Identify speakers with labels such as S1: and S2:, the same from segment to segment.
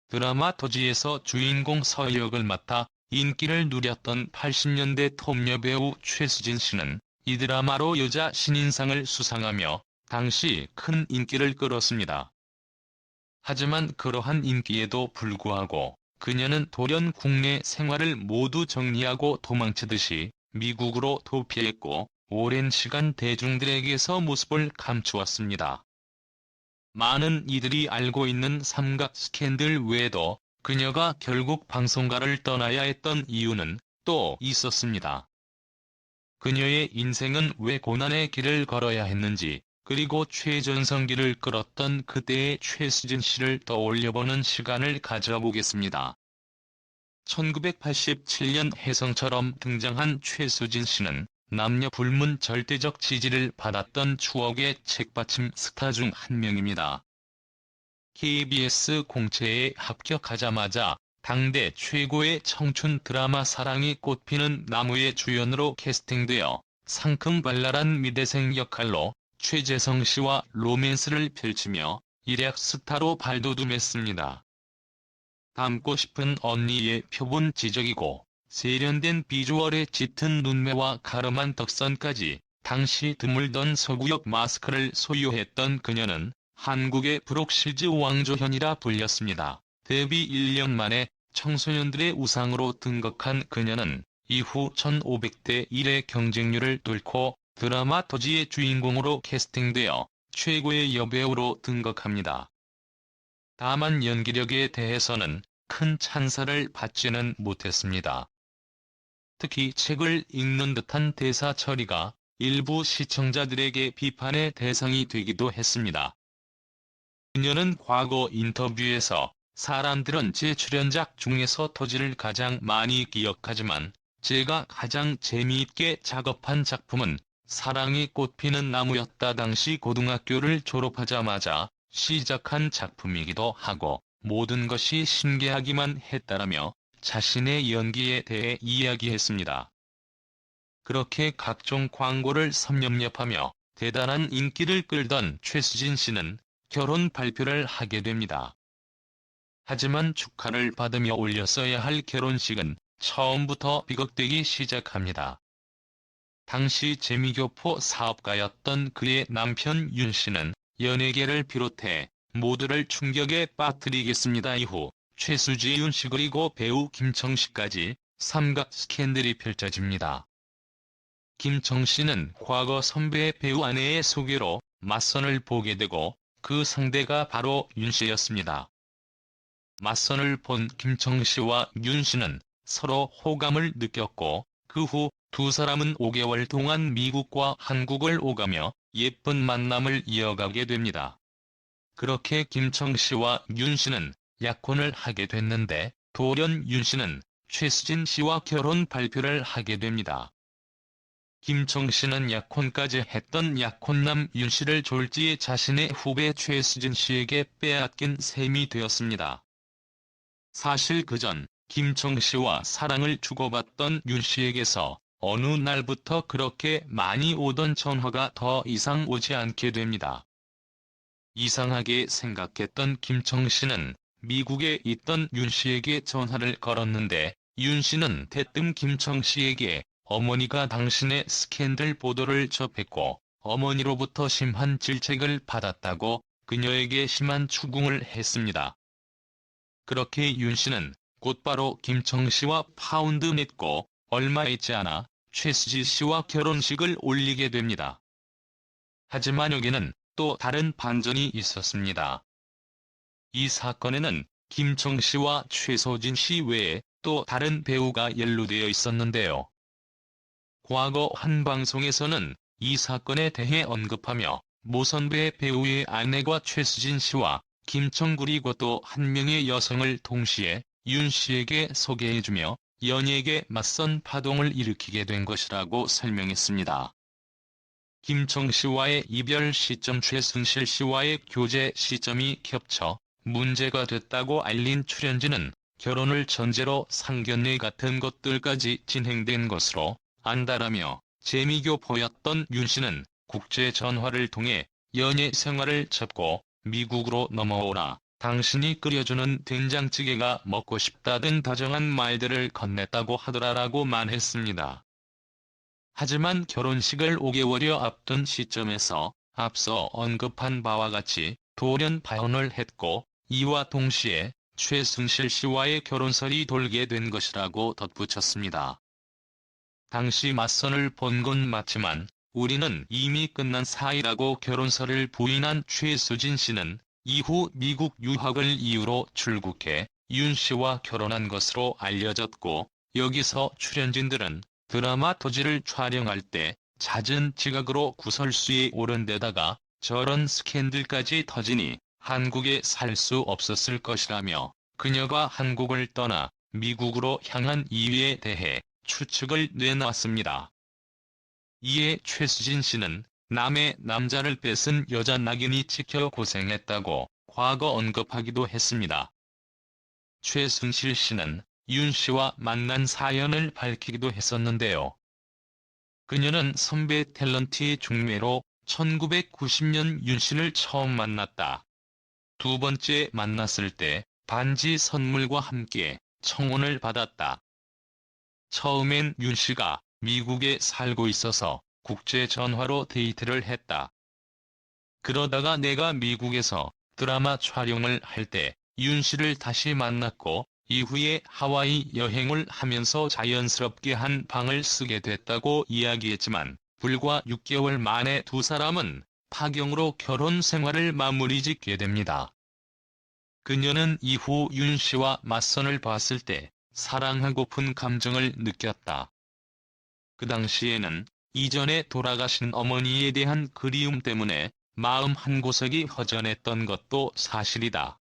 S1: 드라마 토지에서 주인공 서역을 맡아 인기를 누렸던 80년대 톱 여배우 최수진 씨는 이 드라마로 여자 신인상을 수상하며 당시 큰 인기를 끌었습니다. 하지만 그러한 인기에도 불구하고 그녀는 돌연 국내 생활을 모두 정리하고 도망치듯이 미국으로 도피했고 오랜 시간 대중들에게서 모습을 감추었습니다. 많은 이들이 알고 있는 삼각 스캔들 외에도 그녀가 결국 방송가를 떠나야 했던 이유는 또 있었습니다. 그녀의 인생은 왜 고난의 길을 걸어야 했는지, 그리고 최전성기를 끌었던 그때의 최수진 씨를 떠올려보는 시간을 가져보겠습니다. 1987년 혜성처럼 등장한 최수진 씨는 남녀 불문 절대적 지지를 받았던 추억의 책받침 스타 중 한 명입니다. KBS 공채에 합격하자마자 당대 최고의 청춘 드라마 사랑이 꽃피는 나무의 주연으로 캐스팅되어 상큼발랄한 미대생 역할로 최재성 씨와 로맨스를 펼치며 일약 스타로 발돋움했습니다. 닮고 싶은 언니의 표본 지적이고 세련된 비주얼에 짙은 눈매와 가름한 덕선까지 당시 드물던 서구역 마스크를 소유했던 그녀는 한국의 브록실즈 왕조현이라 불렸습니다. 데뷔 1년 만에 청소년들의 우상으로 등극한 그녀는 이후 1500대 1의 경쟁률을 뚫고 드라마 토지의 주인공으로 캐스팅되어 최고의 여배우로 등극합니다. 다만 연기력에 대해서는 큰 찬사를 받지는 못했습니다. 특히 책을 읽는 듯한 대사 처리가 일부 시청자들에게 비판의 대상이 되기도 했습니다. 그녀는 과거 인터뷰에서 사람들은 제 출연작 중에서 토지를 가장 많이 기억하지만 제가 가장 재미있게 작업한 작품은 사랑이 꽃피는 나무였다. 당시 고등학교를 졸업하자마자 시작한 작품이기도 하고 모든 것이 신기하기만 했다라며 자신의 연기에 대해 이야기했습니다. 그렇게 각종 광고를 섭렵렵하며 대단한 인기를 끌던 최수진 씨는 결혼 발표를 하게 됩니다. 하지만 축하를 받으며 올렸어야 할 결혼식은 처음부터 비극되기 시작합니다. 당시 재미교포 사업가였던 그의 남편 윤 씨는 연예계를 비롯해 모두를 충격에 빠뜨리겠습니다. 이후 최수진 씨 그리고 배우 김청씨까지 삼각 스캔들이 펼쳐집니다. 김청씨는 과거 선배 배우 아내의 소개로 맞선을 보게 되고 그 상대가 바로 윤 씨였습니다. 맞선을 본 김청씨와 윤 씨는 서로 호감을 느꼈고 그 후 두 사람은 5개월 동안 미국과 한국을 오가며 예쁜 만남을 이어가게 됩니다. 그렇게 김청씨와 윤 씨는 약혼을 하게 됐는데 돌연 윤 씨는 최수진 씨와 결혼 발표를 하게 됩니다. 김청씨는 약혼까지 했던 약혼남 윤 씨를 졸지에 자신의 후배 최수진 씨에게 빼앗긴 셈이 되었습니다. 사실 그전 김청씨와 사랑을 주고받던 윤 씨에게서 어느 날부터 그렇게 많이 오던 전화가 더 이상 오지 않게 됩니다. 이상하게 생각했던 김청씨는 미국에 있던 윤 씨에게 전화를 걸었는데 윤 씨는 대뜸 김청씨에게 어머니가 당신의 스캔들 보도를 접했고 어머니로부터 심한 질책을 받았다고 그녀에게 심한 추궁을 했습니다. 그렇게 윤 씨는 곧바로 김청씨와 파운드 맺고 얼마 있지 않아 최수진 씨와 결혼식을 올리게 됩니다. 하지만 여기는 또 다른 반전이 있었습니다. 이 사건에는 김청씨와 최수진 씨 외에 또 다른 배우가 연루되어 있었는데요. 과거 한 방송에서는 이 사건에 대해 언급하며 모 선배 배우의 아내가 최수진 씨와 김청 그리고 또 한 명의 여성을 동시에 윤 씨에게 소개해주며 연예계 맞선 파동을 일으키게 된 것이라고 설명했습니다. 김청 씨와의 이별 시점 최순실 씨와의 교제 시점이 겹쳐 문제가 됐다고 알린 출연진은 결혼을 전제로 상견례 같은 것들까지 진행된 것으로 안다라며 재미교포였던 윤 씨는 국제 전화를 통해 연예 생활을 접고 미국으로 넘어오라 당신이 끓여주는 된장찌개가 먹고 싶다든 다정한 말들을 건넸다고 하더라라고만 했습니다. 하지만 결혼식을 5개월여 앞둔 시점에서 앞서 언급한 바와 같이 돌연파혼을 했고 이와 동시에 최순실 씨와의 결혼설이 돌게 된 것이라고 덧붙였습니다. 당시 맞선을 본 건 맞지만 우리는 이미 끝난 사이라고 결혼설을 부인한 최수진 씨는 이후 미국 유학을 이유로 출국해 윤 씨와 결혼한 것으로 알려졌고, 여기서 출연진들은 드라마 토지를 촬영할 때 잦은 지각으로 구설수에 오른 데다가 저런 스캔들까지 터지니 한국에 살 수 없었을 것이라며 그녀가 한국을 떠나 미국으로 향한 이유에 대해 추측을 내놨습니다. 이에 최수진 씨는 남의 남자를 뺏은 여자 낙인이 찍혀 고생했다고 과거 언급하기도 했습니다. 최순실 씨는 윤 씨와 만난 사연을 밝히기도 했었는데요. 그녀는 선배 탤런트의 중매로 1990년 윤 씨를 처음 만났다. 두 번째 만났을 때 반지 선물과 함께 청혼을 받았다. 처음엔 윤 씨가 미국에 살고 있어서 국제 전화로 데이트를 했다. 그러다가 내가 미국에서 드라마 촬영을 할 때 윤 씨를 다시 만났고 이후에 하와이 여행을 하면서 자연스럽게 한 방을 쓰게 됐다고 이야기했지만 불과 6개월 만에 두 사람은 파경으로 결혼 생활을 마무리 짓게 됩니다. 그녀는 이후 윤 씨와 맞선을 봤을 때 사랑하고픈 감정을 느꼈다. 그 당시에는 이전에 돌아가신 어머니에 대한 그리움 때문에 마음 한구석이 허전했던 것도 사실이다.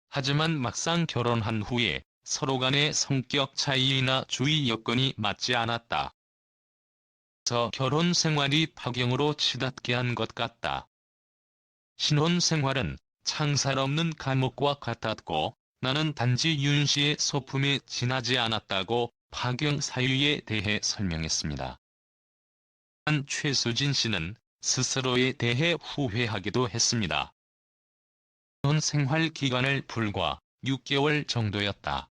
S1: 하지만 막상 결혼한 후에 서로 간의 성격 차이나 주위 여건이 맞지 않았다. 그래서 결혼 생활이 파경으로 치닫게 한 것 같다. 신혼 생활은 창살 없는 감옥과 같았고 나는 단지 윤 씨의 소품에 지나지 않았다고 파경 사유에 대해 설명했습니다. 한 최수진 씨는 스스로에 대해 후회하기도 했습니다. 결혼 생활 기간을 불과 6개월 정도였다.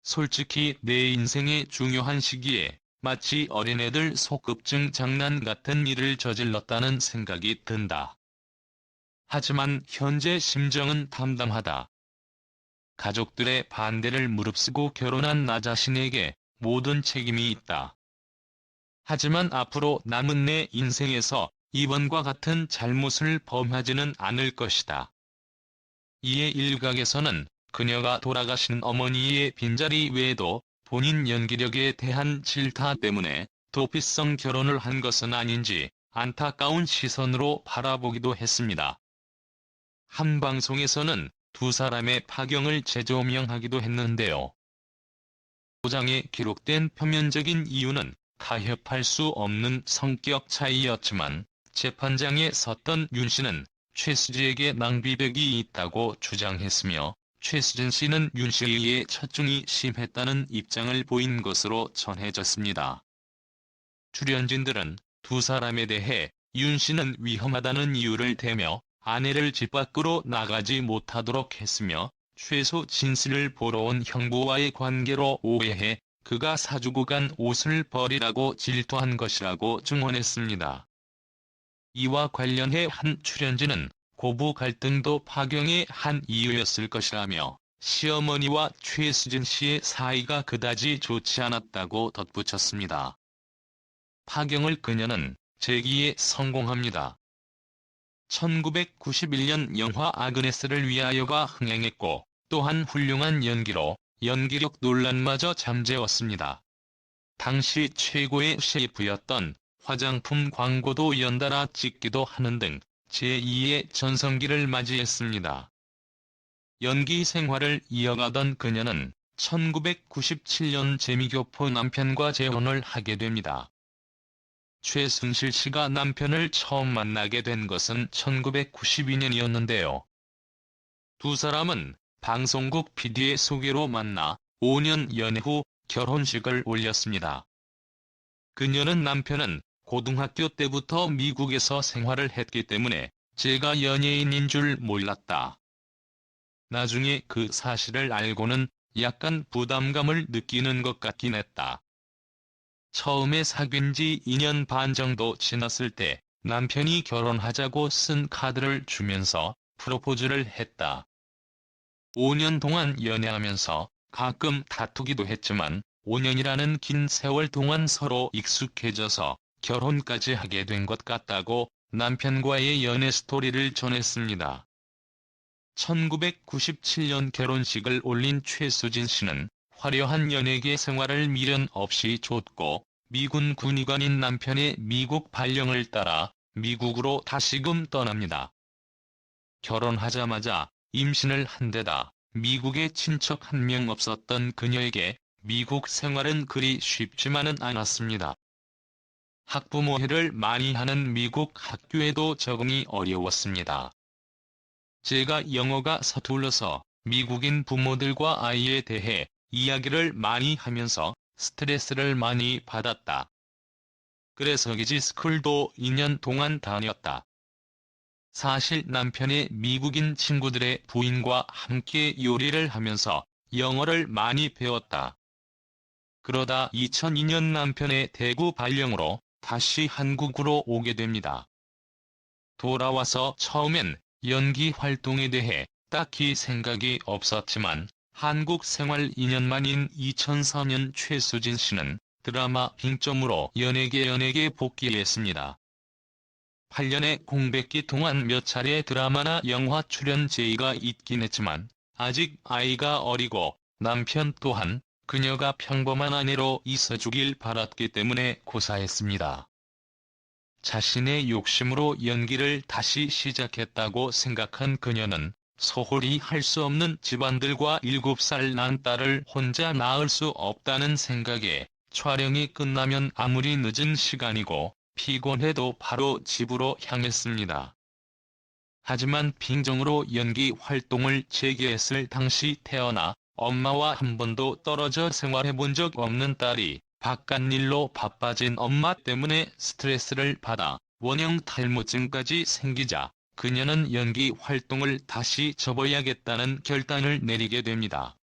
S1: 솔직히 내 인생의 중요한 시기에 마치 어린애들 소꿉증 장난 같은 일을 저질렀다는 생각이 든다. 하지만 현재 심정은 담담하다. 가족들의 반대를 무릅쓰고 결혼한 나 자신에게 모든 책임이 있다. 하지만 앞으로 남은 내 인생에서 이번과 같은 잘못을 범하지는 않을 것이다. 이에 일각에서는 그녀가 돌아가신 어머니의 빈자리 외에도 본인 연기력에 대한 질타 때문에 도피성 결혼을 한 것은 아닌지 안타까운 시선으로 바라보기도 했습니다. 한 방송에서는 두 사람의 파경을 재조명하기도 했는데요. 도장에 기록된 표면적인 이유는 타협할 수 없는 성격 차이였지만 재판장에 섰던 윤 씨는 최수지에게 낭비벽이 있다고 주장했으며 최수진 씨는 윤 씨에 의해 처중이 심했다는 입장을 보인 것으로 전해졌습니다. 출연진들은 두 사람에 대해 윤 씨는 위험하다는 이유를 대며 아내를 집 밖으로 나가지 못하도록 했으며 최수진 씨를 보러 온 형부와의 관계로 오해해 그가 사주고 간 옷을 버리라고 질투한 것이라고 증언했습니다. 이와 관련해 한 출연진은 고부 갈등도 파경의 한 이유였을 것이라며 시어머니와 최수진 씨의 사이가 그다지 좋지 않았다고 덧붙였습니다. 파경을 그녀는 재기에 성공합니다. 1991년 영화 아그네스를 위하여가 흥행했고 또한 훌륭한 연기로 연기력 논란마저 잠재웠습니다. 당시 최고의 셰프였던 화장품 광고도 연달아 찍기도 하는 등 제2의 전성기를 맞이했습니다. 연기 생활을 이어가던 그녀는 1997년 재미교포 남편과 재혼을 하게 됩니다. 최순실 씨가 남편을 처음 만나게 된 것은 1992년이었는데요. 두 사람은 방송국 PD의 소개로 만나 5년 연애 후 결혼식을 올렸습니다. 그녀는 남편은 고등학교 때부터 미국에서 생활을 했기 때문에 제가 연예인인 줄 몰랐다. 나중에 그 사실을 알고는 약간 부담감을 느끼는 것 같긴 했다. 처음에 사귄 지 2년 반 정도 지났을 때 남편이 결혼하자고 쓴 카드를 주면서 프로포즈를 했다. 5년 동안 연애하면서 가끔 다투기도 했지만 5년이라는 긴 세월 동안 서로 익숙해져서 결혼까지 하게 된 것 같다고 남편과의 연애 스토리를 전했습니다. 1997년 결혼식을 올린 최수진 씨는 화려한 연예계 생활을 미련 없이 좇고 미군 군의관인 남편의 미국 발령을 따라 미국으로 다시금 떠납니다. 결혼하자마자 임신을 한 데다 미국에 친척 한 명 없었던 그녀에게 미국 생활은 그리 쉽지만은 않았습니다. 학부모회를 많이 하는 미국 학교에도 적응이 어려웠습니다. 제가 영어가 서툴러서 미국인 부모들과 아이에 대해 이야기를 많이 하면서 스트레스를 많이 받았다. 그래서 기지스쿨도 2년 동안 다녔다. 사실 남편의 미국인 친구들의 부인과 함께 요리를 하면서 영어를 많이 배웠다. 그러다 2002년 남편의 대구 발령으로 다시 한국으로 오게 됩니다. 돌아와서 처음엔 연기 활동에 대해 딱히 생각이 없었지만 한국 생활 2년 만인 2004년 최수진 씨는 드라마 빙점으로 연예계 복귀했습니다. 8년의 공백기 동안 몇 차례 드라마나 영화 출연 제의가 있긴 했지만 아직 아이가 어리고 남편 또한 그녀가 평범한 아내로 있어주길 바랐기 때문에 고사했습니다. 자신의 욕심으로 연기를 다시 시작했다고 생각한 그녀는 소홀히 할 수 없는 집안들과 7살 난 딸을 혼자 낳을 수 없다는 생각에 촬영이 끝나면 아무리 늦은 시간이고 피곤해도 바로 집으로 향했습니다. 하지만 빙정으로 연기 활동을 재개했을 당시 태어나 엄마와 한 번도 떨어져 생활해본 적 없는 딸이 바깥일로 바빠진 엄마 때문에 스트레스를 받아 원형 탈모증까지 생기자 그녀는 연기 활동을 다시 접어야겠다는 결단을 내리게 됩니다.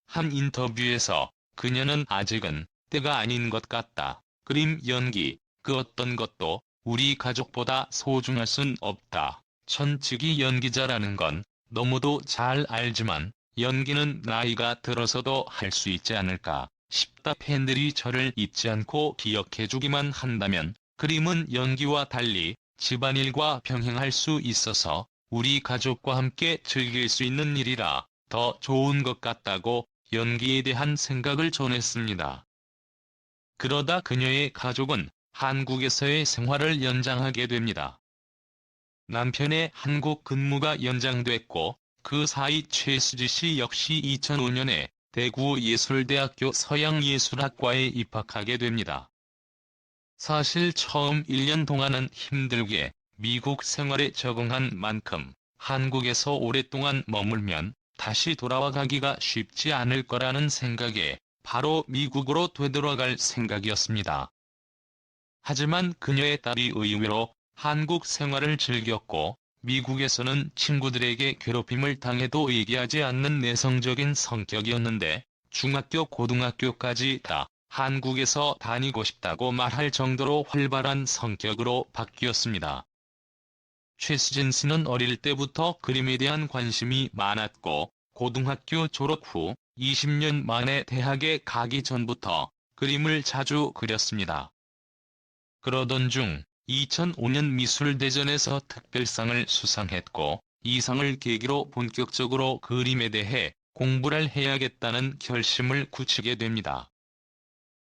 S1: 한 인터뷰에서 그녀는 아직은 때가 아닌 것 같다. 그림 연기, 그 어떤 것도 우리 가족보다 소중할 순 없다. 천직이 연기자라는 건 너무도 잘 알지만 연기는 나이가 들어서도 할 수 있지 않을까 싶다. 팬들이 저를 잊지 않고 기억해주기만 한다면 그림은 연기와 달리 집안일과 병행할 수 있어서 우리 가족과 함께 즐길 수 있는 일이라 더 좋은 것 같다고 연기에 대한 생각을 전했습니다. 그러다 그녀의 가족은 한국에서의 생활을 연장하게 됩니다. 남편의 한국 근무가 연장됐고 그 사이 최수지 씨 역시 2005년에 대구예술대학교 서양예술학과에 입학하게 됩니다. 사실 처음 1년 동안은 힘들게 미국 생활에 적응한 만큼 한국에서 오랫동안 머물면 다시 돌아와 가기가 쉽지 않을 거라는 생각에 바로 미국으로 되돌아갈 생각이었습니다. 하지만 그녀의 딸이 의외로 한국 생활을 즐겼고 미국에서는 친구들에게 괴롭힘을 당해도 얘기하지 않는 내성적인 성격이었는데 중학교 고등학교까지 다 한국에서 다니고 싶다고 말할 정도로 활발한 성격으로 바뀌었습니다. 최수진 씨는 어릴 때부터 그림에 대한 관심이 많았고 고등학교 졸업 후 20년 만에 대학에 가기 전부터 그림을 자주 그렸습니다. 그러던 중 2005년 미술대전에서 특별상을 수상했고 이 상을 계기로 본격적으로 그림에 대해 공부를 해야겠다는 결심을 굳히게 됩니다.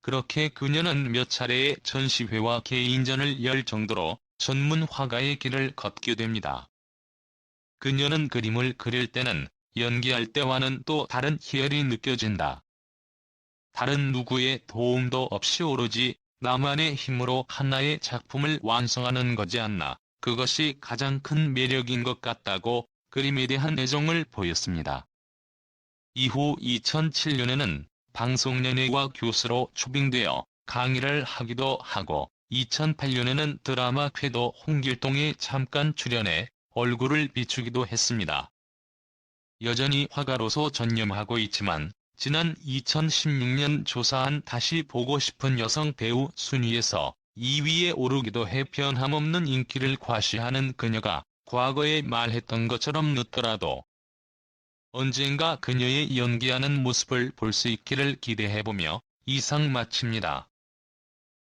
S1: 그렇게 그녀는 몇 차례의 전시회와 개인전을 열 정도로 전문 화가의 길을 걷게 됩니다. 그녀는 그림을 그릴 때는 연기할 때와는 또 다른 희열이 느껴진다. 다른 누구의 도움도 없이 오로지 나만의 힘으로 하나의 작품을 완성하는 거지 않나. 그것이 가장 큰 매력인 것 같다고 그림에 대한 애정을 보였습니다. 이후 2007년에는 방송연예과 교수로 초빙되어 강의를 하기도 하고 2008년에는 드라마 궤도 홍길동에 잠깐 출연해 얼굴을 비추기도 했습니다. 여전히 화가로서 전념하고 있지만 지난 2016년 조사한 다시 보고 싶은 여성 배우 순위에서 2위에 오르기도 해 변함없는 인기를 과시하는 그녀가 과거에 말했던 것처럼 늦더라도 언젠가 그녀의 연기하는 모습을 볼 수 있기를 기대해보며 이상 마칩니다.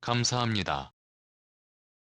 S1: 감사합니다.